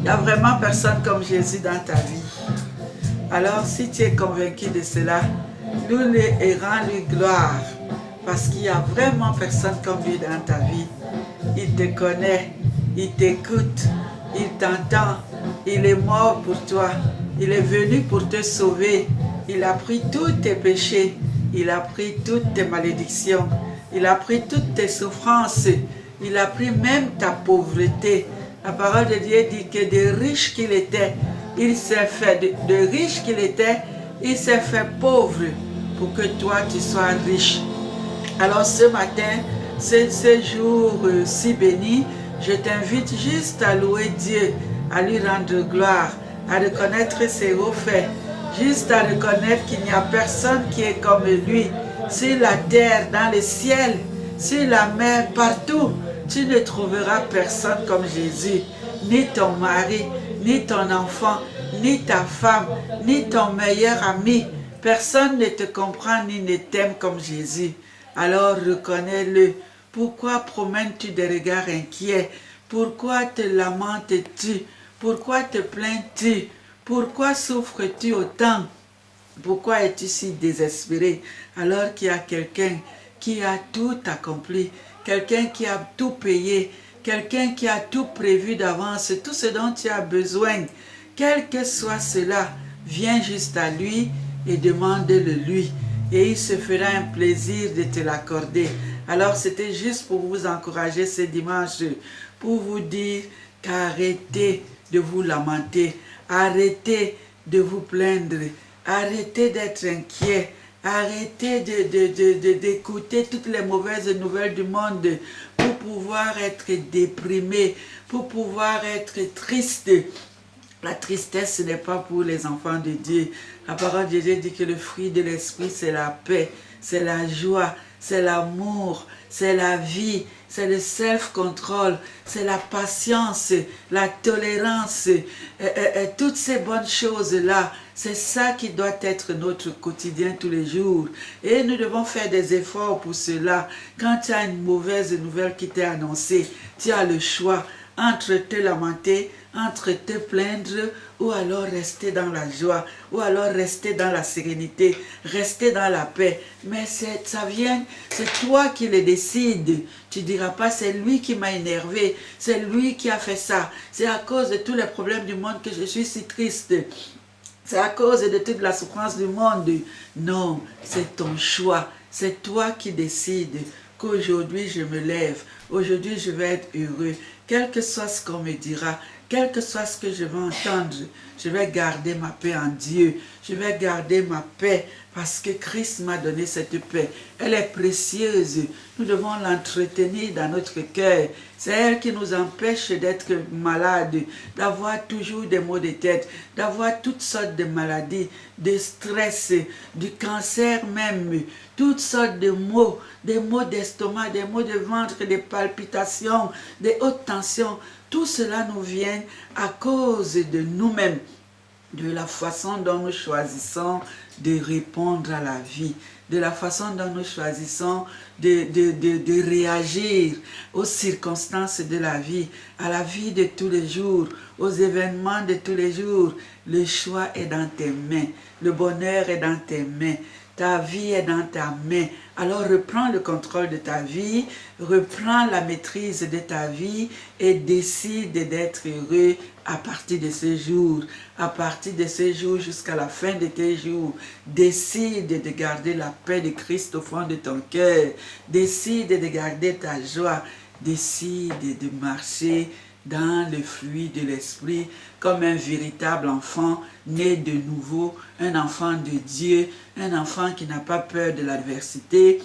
Il n'y a vraiment personne comme Jésus dans ta vie. Alors, si tu es convaincu de cela, loue-le et rends-lui gloire. Parce qu'il n'y a vraiment personne comme lui dans ta vie. Il te connaît, il t'écoute, il t'entend, il est mort pour toi, il est venu pour te sauver, il a pris tous tes péchés, il a pris toutes tes malédictions, il a pris toutes tes souffrances, il a pris même ta pauvreté. La parole de Dieu dit que de riche qu'il était, il s'est fait, de riche qu'il était, il s'est fait pauvre pour que toi tu sois riche. Alors ce matin, ce jour si béni, je t'invite juste à louer Dieu, à lui rendre gloire, à reconnaître ses hauts faits, juste à reconnaître qu'il n'y a personne qui est comme lui. Sur la terre, dans le ciel, sur la mer, partout, tu ne trouveras personne comme Jésus, ni ton mari, ni ton enfant, ni ta femme, ni ton meilleur ami. Personne ne te comprend ni ne t'aime comme Jésus. Alors reconnais-le. Pourquoi promènes-tu des regards inquiets? Pourquoi te lamentes-tu? Pourquoi te plains-tu? Pourquoi souffres-tu autant? Pourquoi es-tu si désespéré alors qu'il y a quelqu'un qui a tout accompli, quelqu'un qui a tout payé, quelqu'un qui a tout prévu d'avance, tout ce dont tu as besoin, quel que soit cela, viens juste à lui et demande-le lui. Et il se fera un plaisir de te l'accorder. Alors c'était juste pour vous encourager ce dimanche, pour vous dire qu'arrêtez de vous lamenter, arrêtez de vous plaindre, arrêtez d'être inquiet, arrêtez d'écouter toutes les mauvaises nouvelles du monde pour pouvoir être déprimé, pour pouvoir être triste. La tristesse, ce n'est pas pour les enfants de Dieu. La parole de Dieu dit que le fruit de l'esprit, c'est la paix, c'est la joie, c'est l'amour, c'est la vie, c'est le self-control, c'est la patience, la tolérance, toutes ces bonnes choses-là. C'est ça qui doit être notre quotidien tous les jours. Et nous devons faire des efforts pour cela. Quand tu as une mauvaise nouvelle qui t'est annoncée, tu as le choix entre te lamenter, entre te plaindre, ou alors rester dans la joie, ou alors rester dans la sérénité, rester dans la paix. Mais ça vient, c'est toi qui le décides. Tu ne diras pas, c'est lui qui m'a énervé, c'est lui qui a fait ça. C'est à cause de tous les problèmes du monde que je suis si triste. C'est à cause de toute la souffrance du monde. Non, c'est ton choix. C'est toi qui décides qu'aujourd'hui je me lève. Aujourd'hui je vais être heureux. Quel que soit ce qu'on me dira, quel que soit ce que je vais entendre, je vais garder ma paix en Dieu. Je vais garder ma paix parce que Christ m'a donné cette paix. Elle est précieuse. Nous devons l'entretenir dans notre cœur. C'est elle qui nous empêche d'être malades, d'avoir toujours des maux de tête, d'avoir toutes sortes de maladies, de stress, du cancer même, toutes sortes de maux, des maux d'estomac, des maux de ventre, des palpitations, des hautes tensions. Tout cela nous vient à cause de nous-mêmes, de la façon dont nous choisissons de répondre à la vie, de la façon dont nous choisissons de réagir aux circonstances de la vie, à la vie de tous les jours, aux événements de tous les jours. Le choix est dans tes mains, le bonheur est dans tes mains. Ta vie est dans ta main. Alors reprends le contrôle de ta vie, reprends la maîtrise de ta vie et décide d'être heureux à partir de ce jour. À partir de ce jour jusqu'à la fin de tes jours, décide de garder la paix de Christ au fond de ton cœur. Décide de garder ta joie. Décide de marcher dans le fruit de l'esprit, comme un véritable enfant né de nouveau, un enfant de Dieu, un enfant qui n'a pas peur de l'adversité,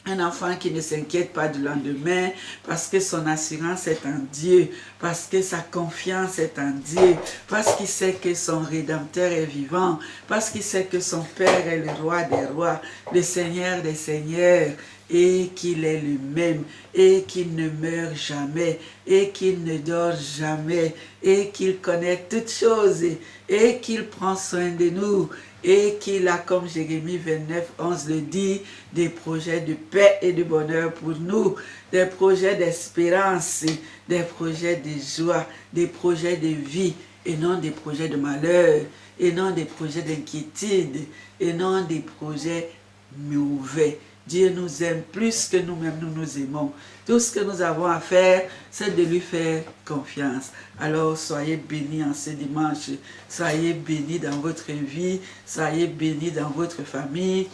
un enfant qui ne s'inquiète pas du lendemain, parce que son assurance est en Dieu, parce que sa confiance est en Dieu, parce qu'il sait que son Rédempteur est vivant, parce qu'il sait que son Père est le Roi des rois, le Seigneur des seigneurs, et qu'il est le même, et qu'il ne meurt jamais, et qu'il ne dort jamais, et qu'il connaît toutes choses, et qu'il prend soin de nous, et qu'il a, comme Jérémie 29, 11 le dit, des projets de paix et de bonheur pour nous, des projets d'espérance, des projets de joie, des projets de vie, et non des projets de malheur, et non des projets d'inquiétude, et non des projets mauvais. Dieu nous aime plus que nous-mêmes nous nous aimons. Tout ce que nous avons à faire, c'est de lui faire confiance. Alors soyez bénis en ce dimanche, soyez bénis dans votre vie, soyez bénis dans votre famille.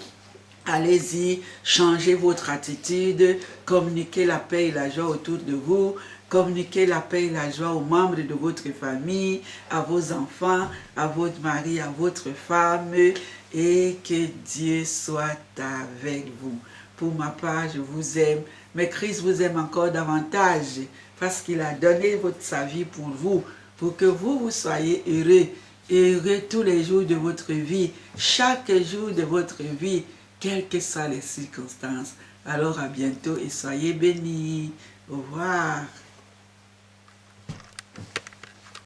Allez-y, changez votre attitude, communiquez la paix et la joie autour de vous, communiquez la paix et la joie aux membres de votre famille, à vos enfants, à votre mari, à votre femme, et que Dieu soit avec vous. Pour ma part, je vous aime, mais Christ vous aime encore davantage, parce qu'il a donné sa vie pour vous, pour que vous soyez heureux, heureux tous les jours de votre vie, chaque jour de votre vie, quelles que soient les circonstances. Alors à bientôt et soyez bénis. Au revoir.